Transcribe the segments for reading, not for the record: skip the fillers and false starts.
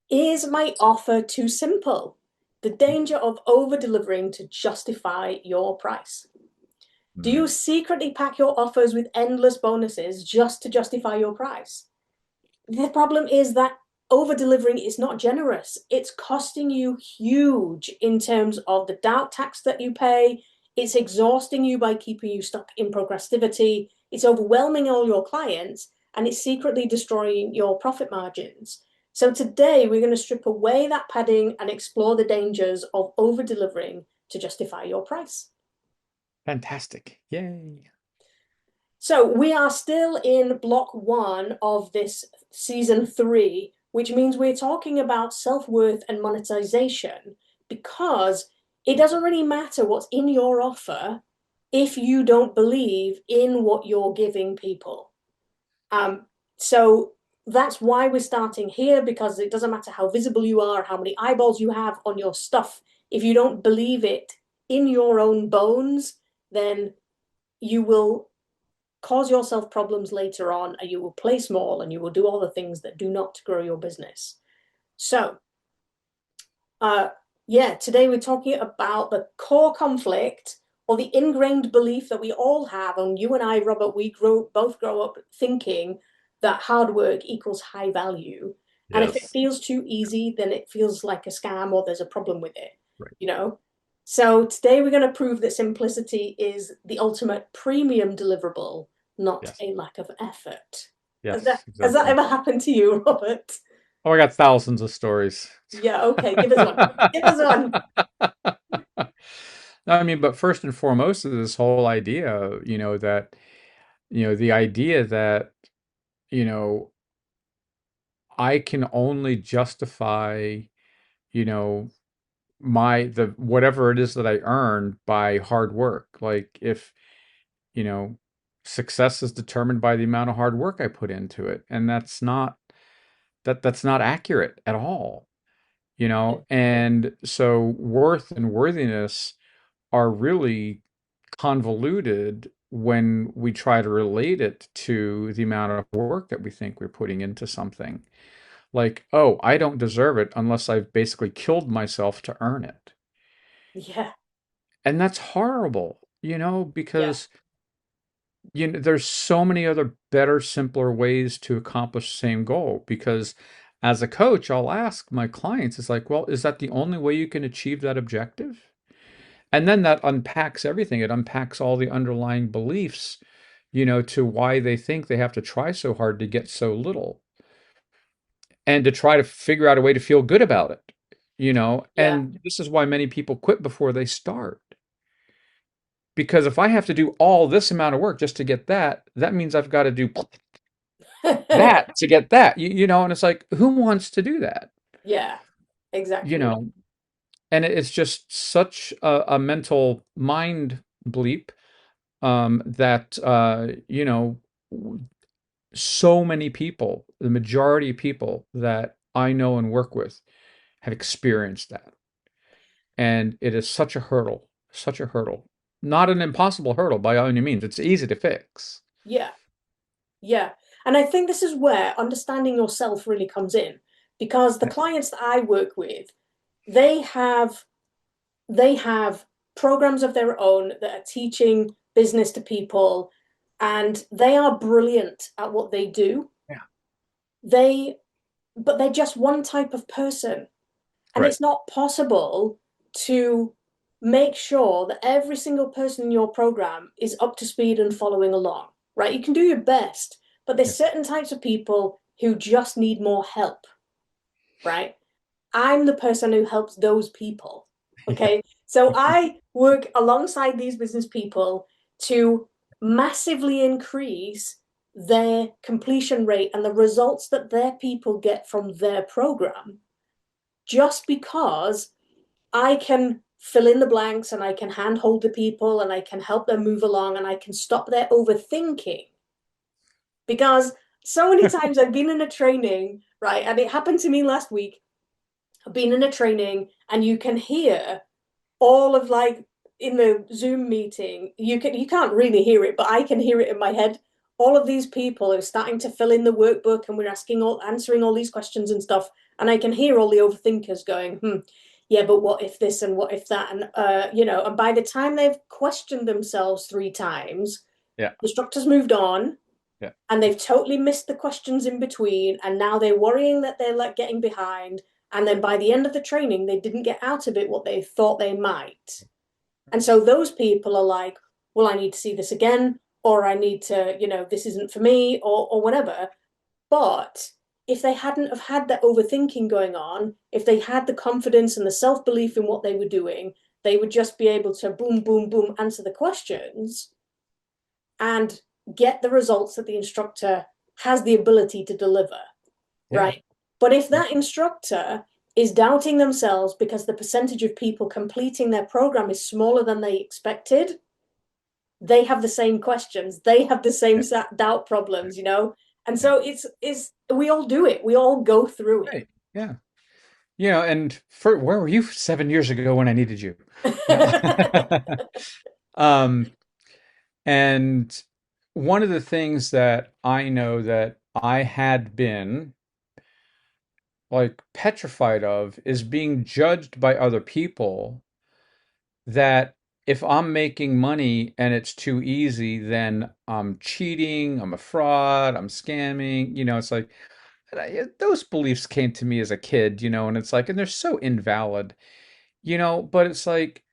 Is my offer too simple? The danger of over delivering to justify your price. Do you Mm. secretly pack your offers with endless bonuses just to justify your price? The problem is that over delivering is not generous. It's costing you huge in terms of the doubt tax that you pay. It's exhausting you by keeping you stuck in procrastivity. It's overwhelming all your clients and it's secretly destroying your profit margins. So today we're going to strip away that padding and explore the dangers of over delivering to justify your price. Fantastic. Yay. So we are still in block one of this season three, which means we're talking about self-worth and monetization because it doesn't really matter what's in your offer if you don't believe in what you're giving people. So that's why we're starting here, because it doesn't matter how visible you are, how many eyeballs you have on your stuff. If you don't believe it in your own bones, then you will cause yourself problems later on, and you will play small and you will do all the things that do not grow your business. So, uh, yeah, today we're talking about the core conflict or the ingrained belief that we all have. And you and I, Robert, both grow up thinking that hard work equals high value. And if it Yes. feels too easy, then it feels like a scam or there's a problem with it, Right. you know? So today we're going to prove that simplicity is the ultimate premium deliverable, not Yes. a lack of effort. Has that, Yes, has that exactly. ever happened to you, Robert? Oh, I got thousands of stories. Yeah, okay, give us one. Give us one. No, I mean, but first and foremost is this whole idea, that, the idea that, you know, I can only justify, you know, the whatever it is that I earn by hard work. Like if, you know, success is determined by the amount of hard work I put into it. And that's not accurate at all, And so worth and worthiness are really convoluted when we try to relate it to the amount of work that we think we're putting into something. Like, oh, I don't deserve it unless I've basically killed myself to earn it. Yeah, And that's horrible, yeah, because there's so many other better, simpler ways to accomplish the same goal. Because as a coach, I'll ask my clients, it's like, well, is that the only way you can achieve that objective? And then that unpacks everything. It unpacks all the underlying beliefs, to why they think they have to try so hard to get so little and to try to figure out a way to feel good about it. yeah. And this is why many people quit before they start. Because if I have to do all this amount of work just to get that, that means I've got to do that to get that. And it's like, who wants to do that? Yeah, You exactly. know, and it's just such a mental mind bleep that so many people, the majority of people that I know and work with, have experienced that, and it is such a hurdle, such a hurdle. Not an impossible hurdle by any means. It's easy to fix. Yeah, yeah. And I think this is where understanding yourself really comes in, because the Yeah. clients that I work with, they have they have programs of their own that are teaching business to people, and they are brilliant at what they do. Yeah. They but they're just one type of person. And Right. it's not possible to make sure that every single person in your program is up to speed and following along, right? You can do your best, but there's Yes. certain types of people who just need more help, right? I'm the person who helps those people. Yeah. Okay. So I work alongside these business people to massively increase their completion rate and the results that their people get from their program, just because I can fill in the blanks and I can handhold the people and I can help them move along and I can stop their overthinking. Because so many times I've been in a training, right? And it happened to me last week. I've been in a training and you can hear all of, like, in the Zoom meeting, you can't really hear it, but I can hear it in my head. All of these people are starting to fill in the workbook and we're answering all these questions and stuff. And I can hear all the overthinkers going, yeah, but what if this and what if that? And, and by the time they've questioned themselves 3 times, Yeah. the instructor's moved on Yeah. and they've totally missed the questions in between. And now they're worrying that they're like getting behind. And then by the end of the training, they didn't get out of it what they thought they might. And so those people are like, well, I need to see this again, or I need to, this isn't for me, or whatever. But if they hadn't have had that overthinking going on, if they had the confidence and the self-belief in what they were doing, they would just be able to boom, boom, boom, answer the questions and get the results that the instructor has the ability to deliver, Yeah. right? But if Yeah. that instructor is doubting themselves because the percentage of people completing their program is smaller than they expected, they have the same questions, they have the same Yeah. doubt problems, and Yeah. so it's we all do it, we all go through Right. Yeah. And for where were you 7 years ago when I needed you? No. it. Um, and one of the things that I know that I had been like petrified of is being judged by other people that if I'm making money and it's too easy, then I'm cheating, I'm a fraud, I'm scamming. It's like those beliefs came to me as a kid, and it's like, and they're so invalid, but it's like,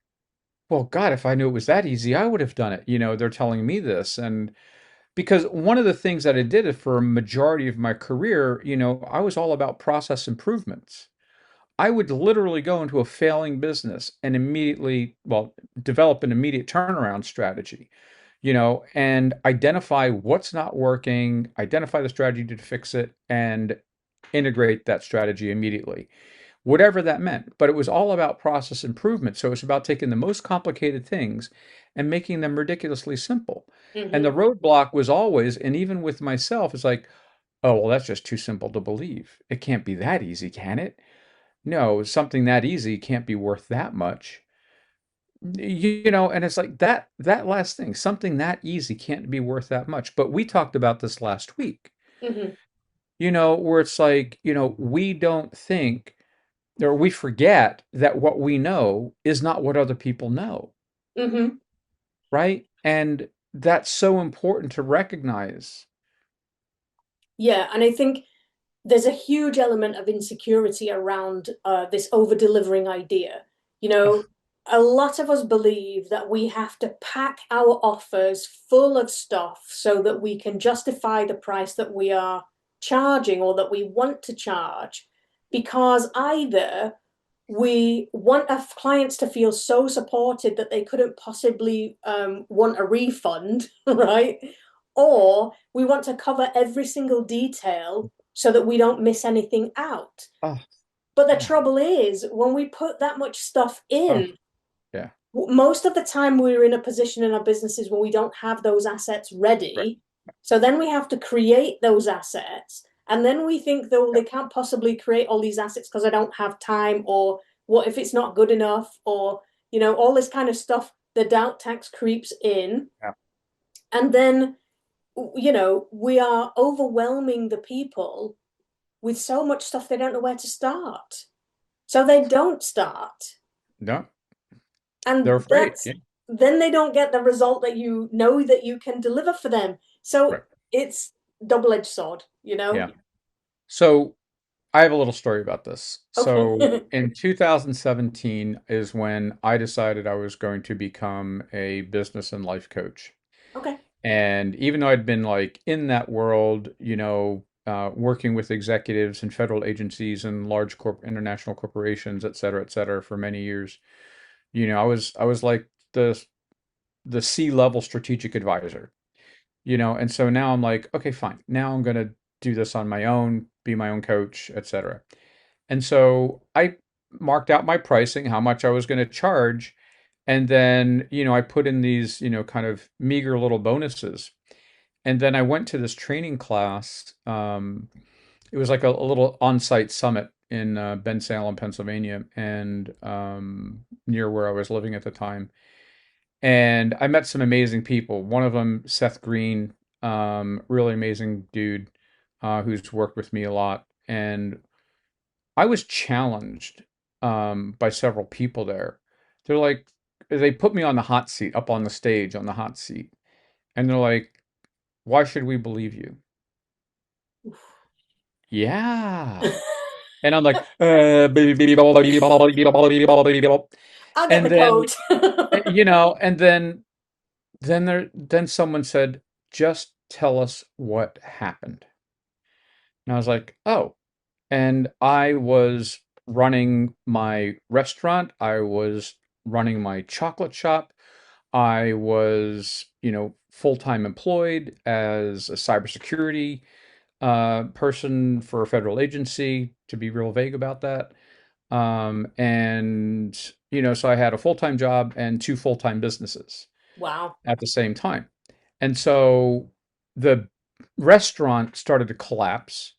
well, God, if I knew it was that easy, I would have done it. They're telling me this. And because one of the things that I did for a majority of my career, I was all about process improvements. I would literally go into a failing business and immediately, well, develop an immediate turnaround strategy, and identify what's not working, identify the strategy to fix it, and integrate that strategy immediately, whatever that meant. But it was all about process improvement. So it was about taking the most complicated things and making them ridiculously simple. And the Hmm. roadblock was always, and even with myself, it's like, oh, well, that's just too simple to believe. It can't be that easy, can it? No, something that easy can't be worth that much. And it's like that last thing, something that easy can't be worth that much. But we talked about this last week, Hmm. where it's like, we don't think or we forget that what we know is not what other people know, Hmm. right? And that's so important to recognize. Yeah, and I think there's a huge element of insecurity around this over delivering idea. You Ugh, know, a lot of us believe that we have to pack our offers full of stuff so that we can justify the price that we are charging or that we want to charge, because either we want our clients to feel so supported that they couldn't possibly want a refund, right? Or we want to cover every single detail so that we don't miss anything out. oh, But the yeah. trouble is, when we put that much stuff Oh, in, yeah. most of the time we're in a position in our businesses where we don't have those assets Right. ready. So then we have to create those assets. And then we think, though, Yeah. they can't possibly create all these assets because I don't have time, or what if it's not good enough, or, all this kind of stuff. The doubt tax creeps in. Yeah. And then, we are overwhelming the people with so much stuff they don't know where to start. So they don't start. No, they're And afraid. that's Yeah. then they don't get the result that you know that you can deliver for them. So Right. it's double-edged sword. Yeah. So I have a little story about this. Okay. So in 2017 is when I decided I was going to become a business and life coach. Okay. And even though I'd been like in that world, working with executives and federal agencies and large international corporations, et cetera, for many years, I was like the C-level strategic advisor, and so now I'm like, okay, fine. Now I'm gonna do this on my own, be my own coach, et cetera. And so I marked out my pricing, how much I was going to charge. And then, I put in these, kind of meager little bonuses. And then I went to this training class. It was like a little on-site summit in Bensalem, Pennsylvania, and near where I was living at the time. And I met some amazing people. One of them, Seth Green, really amazing dude, who's worked with me a lot. And I was challenged by several people there. They're like, they put me on the hot seat, up on the stage on the hot seat, and they're like, "Why should we believe you?" Yeah. And I'm like, I'll get and the then, code. and then someone said, just tell us what happened. And I was like, oh. And I was running my restaurant. I was running my chocolate shop. I was, full-time employed as a cybersecurity person for a federal agency, to be real vague about that. And, so I had a full-time job and two full-time businesses Wow. at the same time. And so the restaurant started to collapse.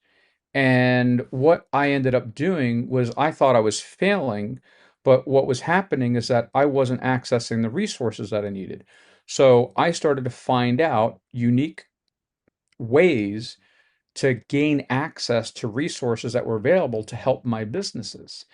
And what I ended up doing was I thought I was failing, but what was happening is that I wasn't accessing the resources that I needed. So I started to find out unique ways to gain access to resources that were available to help my businesses.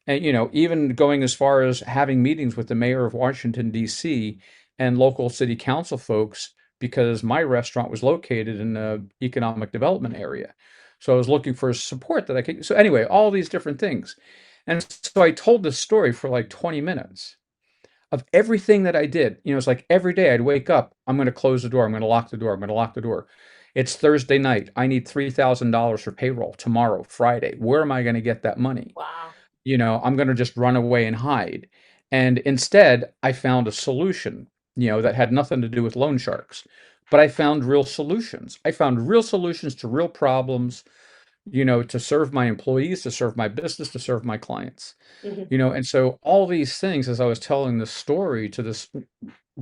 And, even going as far as having meetings with the mayor of Washington, D.C. and local city council folks because my restaurant was located in the economic development area. So I was looking for support that I could. So, anyway, all these different things. And so I told this story for like 20 minutes of everything that I did. It's like every day I'd wake up, I'm going to close the door, I'm going to lock the door, I'm going to lock the door. It's Thursday night. I need $3,000 for payroll tomorrow, Friday. Where am I going to get that money? Wow. I'm going to just run away and hide. And instead, I found a solution, that had nothing to do with loan sharks. But I found real solutions. I found real solutions to real problems, to serve my employees, to serve my business, to serve my clients. Hmm. And so all these things, as I was telling this story to this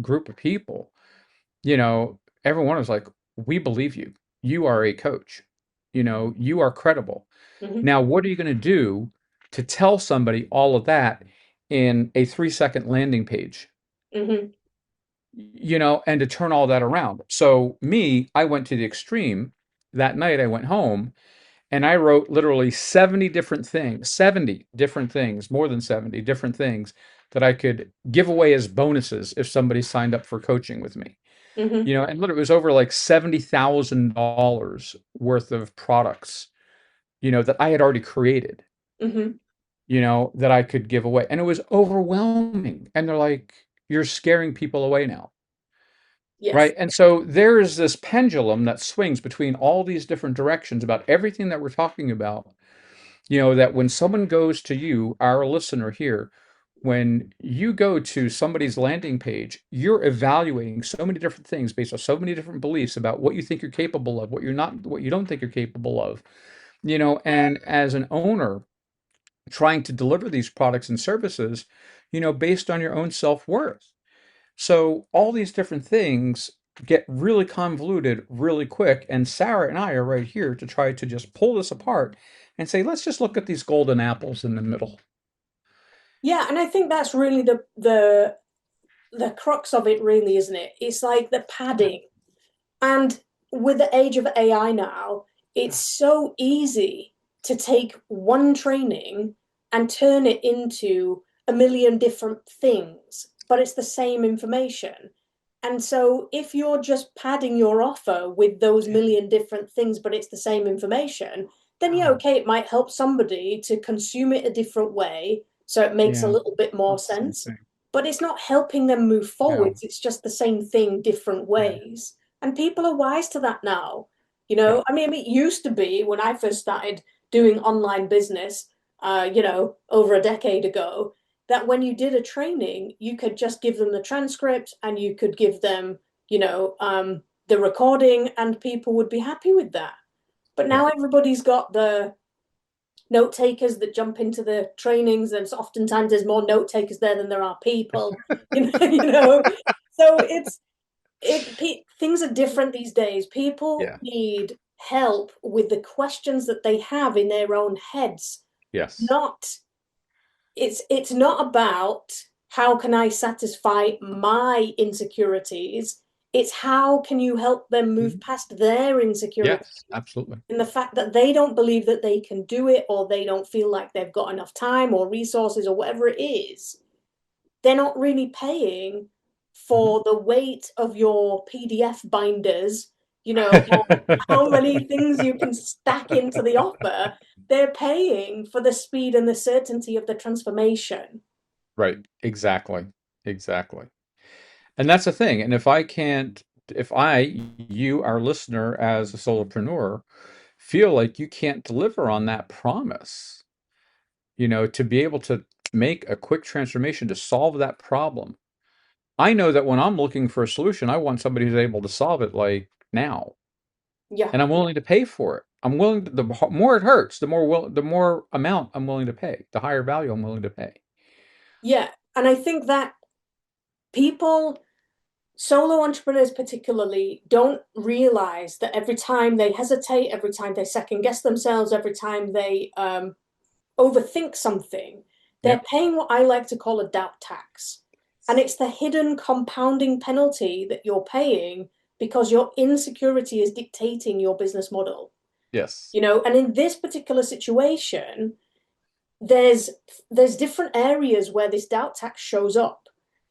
group of people, everyone was like, we believe you. You are a coach. You are credible. Hmm. Now, what are you going to do to tell somebody all of that in a 3-second landing page, Hmm. and to turn all that around? So, me, I went to the extreme. That night, I went home and I wrote literally 70 different things, 70 different things, more than 70 different things that I could give away as bonuses if somebody signed up for coaching with me. Hmm. And literally it was over like $70,000 worth of products, that I had already created, Hmm. that I could give away. And it was overwhelming. And they're like, you're scaring people away now. Yes. Right. And so there is this pendulum that swings between all these different directions about everything that we're talking about. That when someone goes to you, our listener here, when you go to somebody's landing page, you're evaluating so many different things based on so many different beliefs about what you think you're capable of, what you're not, what you don't think you're capable of. And as an owner trying to deliver these products and services, based on your own self-worth. So all these different things get really convoluted really quick. And Sarah and I are right here to try to just pull this apart and say, let's just look at these golden apples in the middle. Yeah, and I think that's really the crux of it, really, isn't it? It's like the padding. And with the age of AI now, it's so easy to take one training and turn it into a million different things, but it's the same information. And so if you're just padding your offer with those million different things, but it's the same information, then yeah, okay, it might help somebody to consume it a different way. So it makes a Yeah, little bit more it's the same sense. thing. But it's not helping them move No. forwards. It's just the same thing, different Yeah. ways. And people are wise to that now. Yeah. I mean, it used to be when I first started doing online business, over a decade ago, that when you did a training, you could just give them the transcript and you could give them, the recording, and people would be happy with that. But Yeah. now everybody's got the note takers that jump into the trainings, and oftentimes there's more note takers there than there are people. So things are different these days. People Yeah. need help with the questions that they have in their own heads. Yes. Not it's not about how can I satisfy my insecurities. It's how can you help them move Mhm. past their insecurity Yes, absolutely. and the fact that they don't believe that they can do it, or they don't feel like they've got enough time or resources or whatever it is. They're not really paying Mhm. for the weight of your PDF binders, or how many things you can stack into the offer. They're paying for the speed and the certainty of the transformation. Right, exactly. Exactly. And that's the thing. And if I can't, if you, our listener, as a solopreneur, feel like you can't deliver on that promise, to be able to make a quick transformation to solve that problem. I know that when I'm looking for a solution, I want somebody who's able to solve it like now, Yeah. and I'm willing to pay for it. I'm willing to, the more it hurts, the more amount I'm willing to pay, the higher value I'm willing to pay. Yeah. And I think that people, solo entrepreneurs particularly, don't realize that every time they hesitate, every time they second guess themselves, every time they overthink something, they're Yep. paying what I like to call a doubt tax. And it's the hidden compounding penalty that you're paying because your insecurity is dictating your business model. Yes. And in this particular situation, there's there's different areas where this doubt tax shows up,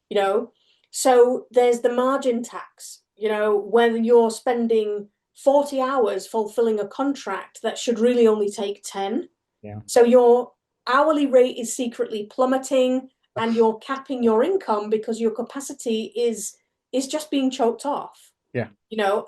you know. So there's the margin tax, when you're spending 40 hours fulfilling a contract that should really only take 10. Yeah. So your hourly rate is secretly plummeting and you're capping your income because your capacity is just being choked off. Yeah.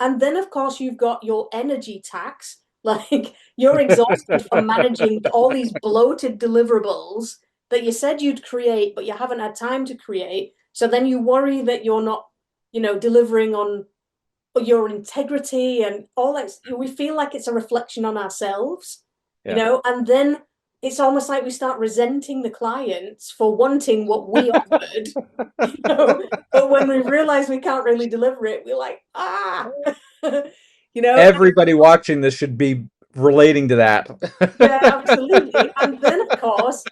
And then of course you've got your energy tax. Like you're exhausted from managing all these bloated deliverables that you said you'd create, but you haven't had time to create. So then you worry that you're not, delivering on your integrity and all that. We feel like it's a reflection on ourselves, Yeah. and then it's almost like we start resenting the clients for wanting what we offered, you know, but when we realize we can't really deliver it, we're like, and Everybody watching this should be relating to yeah, that. absolutely. And then, of course,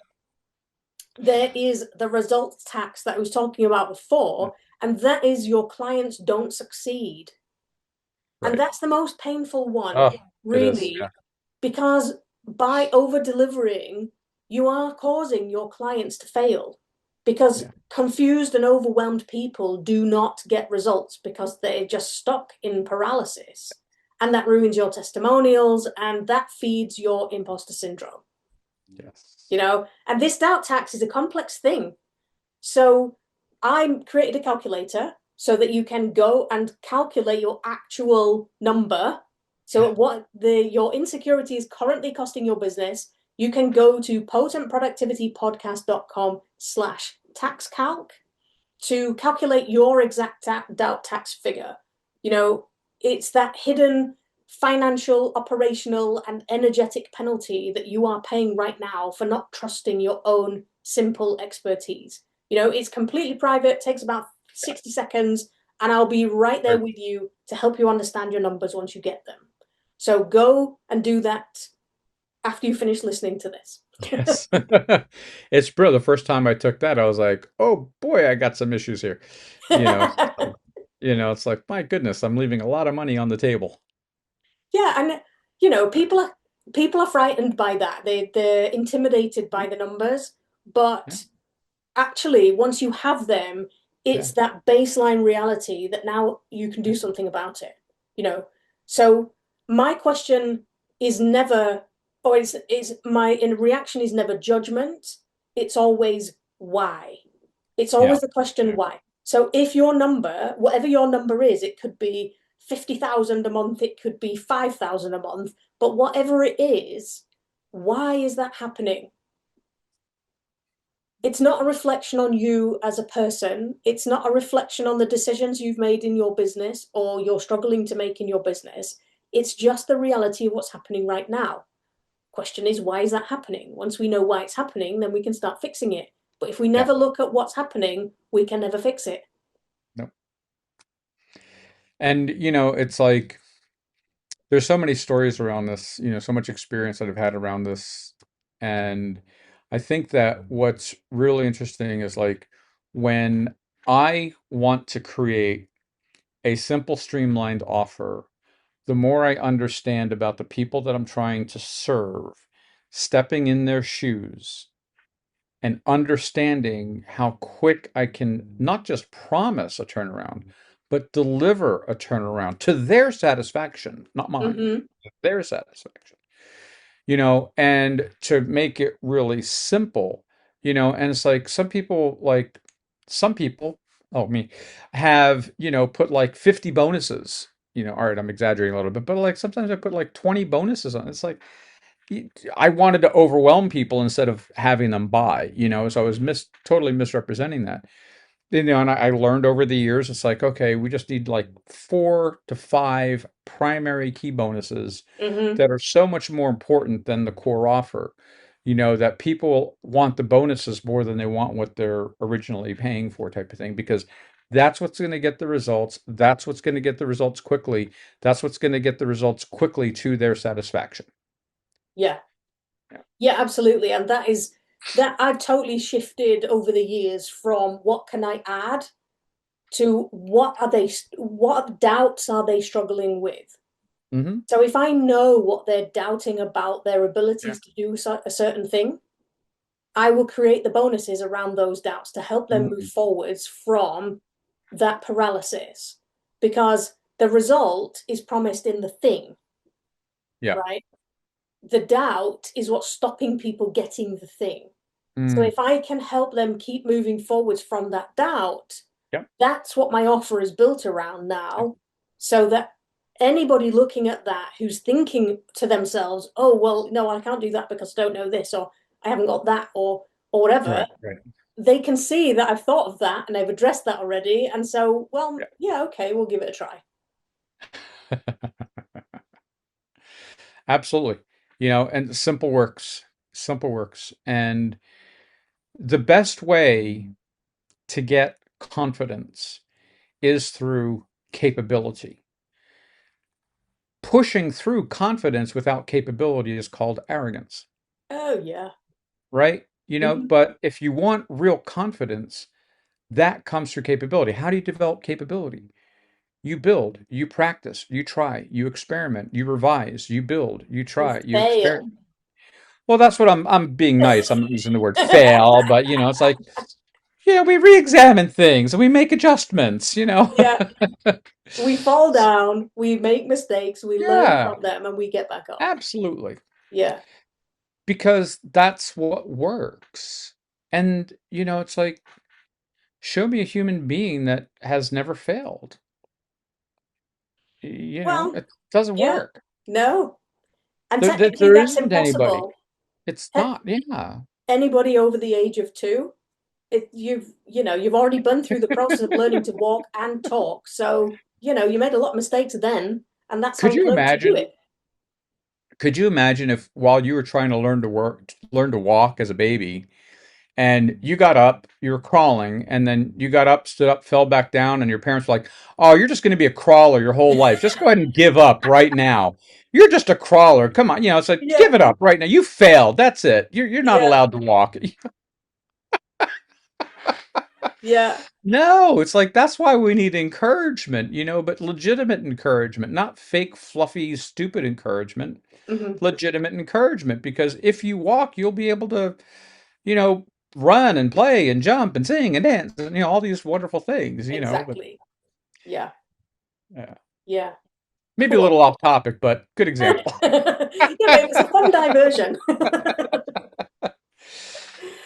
there is the results tax that I was talking about before, and that is your clients don't succeed. And Right. that's the most painful one, Oh, it is. Yeah. really, because by over delivering, you are causing your clients to fail. Because Yeah. confused and overwhelmed people do not get results because they're just stuck in paralysis. And that ruins your testimonials and that feeds your imposter syndrome. Yes. And this doubt tax is a complex thing. So I created a calculator so that you can go and calculate your actual number. So what your insecurity is currently costing your business, you can go to potentproductivitypodcast.com/taxcalc to calculate your exact doubt tax figure. You know, it's that hidden financial, operational, and energetic penalty that you are paying right now for not trusting your own simple expertise. It's completely private, takes about 60 seconds, and I'll be right there Right. with you to help you understand your numbers once you get them. So go and do that after you finish listening to this. Yes. It's brilliant. The first time I took that, I was like, oh boy, I got some issues here. You know, it's like, my goodness, I'm leaving a lot of money on the table. Yeah, and people are frightened by that. They're intimidated by the numbers, Yeah. but actually, once you have them, Yeah. it's that baseline reality that now you can do something about it. You know, so my question is never, or is my in reaction is never judgment. It's always why. It's Yeah. always the question why. So if your number, whatever your number is, it could be 50,000 a month, it could be 5,000 a month, but whatever it is, why is that happening? It's not a reflection on you as a person. It's not a reflection on the decisions you've made in your business or you're struggling to make in your business. It's just the reality of what's happening right now. Question is, why is that happening? Once we know why it's happening, then we can start fixing it. But if we Yeah. never look at what's happening, we can never fix it. No. And it's like there's so many stories around this, so much experience that I've had around this. And I think that what's really interesting is like when I want to create a simple, streamlined offer, the more I understand about the people that I'm trying to serve, stepping in their shoes and understanding how quick I can not just promise a turnaround, but deliver a turnaround to their satisfaction, not mine, Hmm. their satisfaction, and to make it really simple, and it's like some people, oh, me, have, put like 50 bonuses, all right, I'm exaggerating a little bit, but like sometimes I put like 20 bonuses on. It's like, I wanted to overwhelm people instead of having them buy, so I was totally misrepresenting that. And I learned over the years, it's like, okay, we just need like 4 to 5 primary key bonuses Hmm. that are so much more important than the core offer, that people want the bonuses more than they want what they're originally paying for, type of thing, because that's what's going to get the results. That's what's going to get the results quickly. That's what's going to get the results quickly to their satisfaction. Yeah. Yeah. Yeah, absolutely. And that I've totally shifted over the years from what can I add to what doubts are they struggling with? Hmm. So if I know what they're doubting about their Yeah. abilities to do a certain thing, I will create the bonuses around those doubts to help them move Mhm. forwards from that paralysis. Because the result is promised in the thing, Yeah. right? The doubt is what's stopping people getting the thing. So Mm. if I can help them keep moving forwards from that doubt, Yeah. that's what my offer is built around Yeah. now. So that anybody looking at that who's thinking to themselves, oh, well, no, I can't do that because I don't know this, or I haven't got that, or whatever, Right. Right. they can see that I've thought of that and I've addressed that already. And so, well, Yeah. yeah, okay, we'll give it a try. Absolutely. And simple works. Simple works. And the best way to get confidence is through capability. Pushing through confidence without capability is called arrogance, Oh, yeah. right? Hmm. But if you want real confidence, that comes through capability. How do you develop capability? You build, you practice, you try, you experiment, you revise, you build, you You try, you fail. experiment. Well, that's what I'm being nice. I'm not using the word fail, but it's like, we re-examine things and we make adjustments. Yeah, we fall down, we make mistakes, we learn Yeah, from them, and we get back up. absolutely. Yeah. Because that's what works. And, it's like, show me a human being that has never failed. Well, It doesn't yeah. work. No. And technically, There that's isn't anybody. impossible. It's not, yeah. Anybody over the age of two, you've already been through the process of learning to walk and talk. So, you made a lot of mistakes then, and that's how Could you you learn to do imagine? it. Could you imagine if while you were trying to learn to walk as a baby, and you got up, you were crawling, and then you got up, stood up, fell back down, and your parents were like, "Oh, you're just going to be a crawler your whole life. Just go ahead and give up right now. You're just a crawler. Come on, it's like Yeah, give it up right now. You failed. That's it. You're not yeah, allowed to walk." yeah. No, it's like that's why we need encouragement, but legitimate encouragement, not fake, fluffy, stupid encouragement. Hmm. Legitimate encouragement, because if you walk, you'll be able to, you know, run and play and jump and sing and dance and all these wonderful things. But Exactly. Yeah, yeah, yeah. maybe a Cool. little off topic, but good Yeah, example. but it was a fun diversion.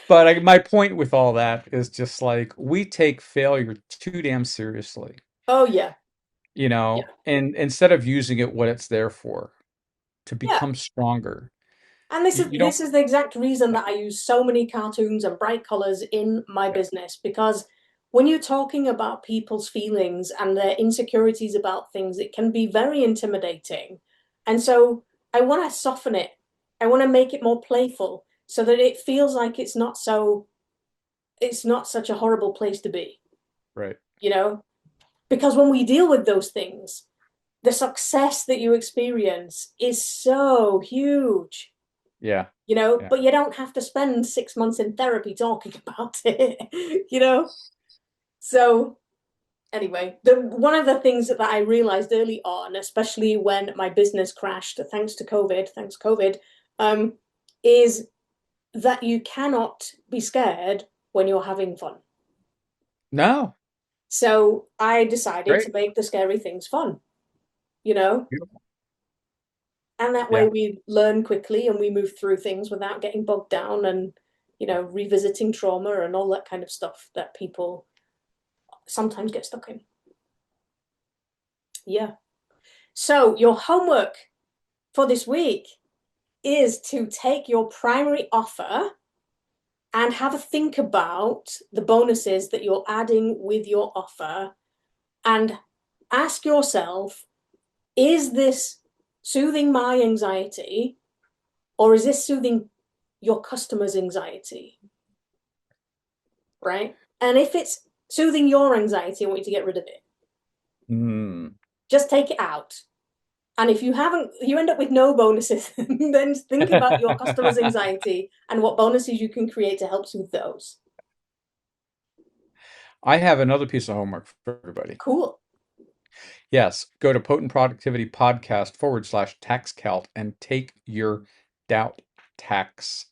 But my point with all that is just like we take failure too damn seriously, Oh, yeah, yeah, and instead of using it what it's there for, to yeah. become stronger. And this is You don't. this is the exact reason Yeah. that I use so many cartoons and bright colors in my Yeah. business, because when you're talking about people's feelings and their insecurities about things, it can be very intimidating. And so I want to soften it. I want to make it more playful so that it feels like it's not such a horrible place to be, Right. you know? Because when we deal with those things, the success that you experience is so huge, Yeah. Yeah. but you don't have to spend 6 months in therapy talking about it, you know? So, Anyway, one of the things that I realized early on, especially when my business crashed, thanks COVID, is that you cannot be scared when you're having fun. No, So I decided to great, make the scary things fun, you know? beautiful. And that way Yeah. we learn quickly and we move through things without getting bogged down and, revisiting trauma and all that kind of stuff that people sometimes get stuck in. Yeah. So your homework for this week is to take your primary offer and have a think about the bonuses that you're adding with your offer and ask yourself, is this soothing my anxiety or is this soothing your customer's anxiety? Right? And if it's soothing your anxiety, I want you to get rid of it. Mm. Just take it out. And if you end up with no bonuses, then think about your customer's anxiety and what bonuses you can create to help soothe those. I have another piece of homework for everybody. Cool. Yes, go to Potent Productivity Podcast /tax calc and take your doubt tax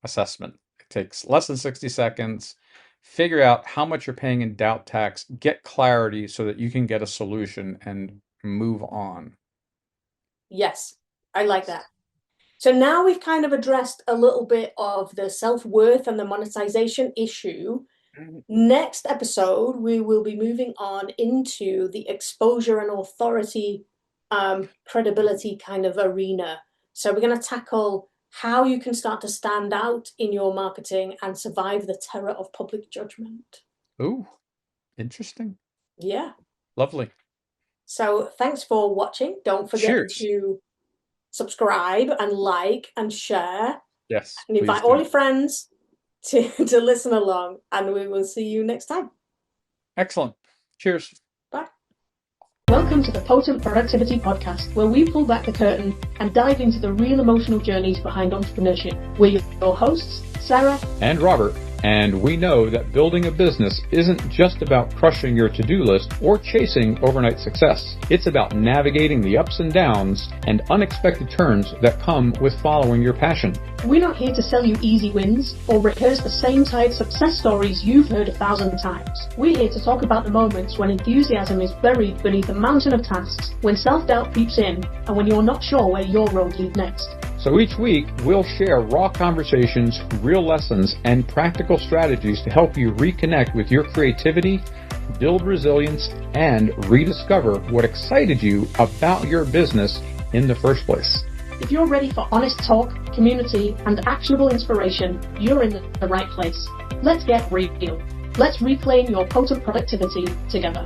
assessment. It takes less than 60 seconds. Figure out how much you're paying in doubt tax, get clarity so that you can get a solution and move on. Yes, I like that. So now we've kind of addressed a little bit of the self-worth and the monetization issue. Next episode, we will be moving on into the exposure and authority, credibility kind of arena. So we're going to tackle how you can start to stand out in your marketing and survive the terror of public judgment. Ooh, interesting. Yeah. Lovely. So thanks for watching. Don't forget Cheers. to subscribe and like and share Yes, and please invite all do. your friends to listen along. And we will see you next time. Excellent. Cheers. Bye. Welcome to the Potent Productivity Podcast, where we pull back the curtain and dive into the real emotional journeys behind entrepreneurship. We're your hosts, Sarah And Robert. And we know that building a business isn't just about crushing your to-do list or chasing overnight success. It's about navigating the ups and downs and unexpected turns that come with following your passion. We're not here to sell you easy wins or rehearse the same tired success stories you've heard 1,000 times. We're here to talk about the moments when enthusiasm is buried beneath a mountain of tasks, when self-doubt creeps in, and when you're not sure where your road leads next. So each week, we'll share raw conversations, real lessons, and practical strategies to help you reconnect with your creativity, build resilience, and rediscover what excited you about your business in the first place. If you're ready for honest talk, community, and actionable inspiration, you're in the right place. Let's get real. Let's reclaim your potent productivity together.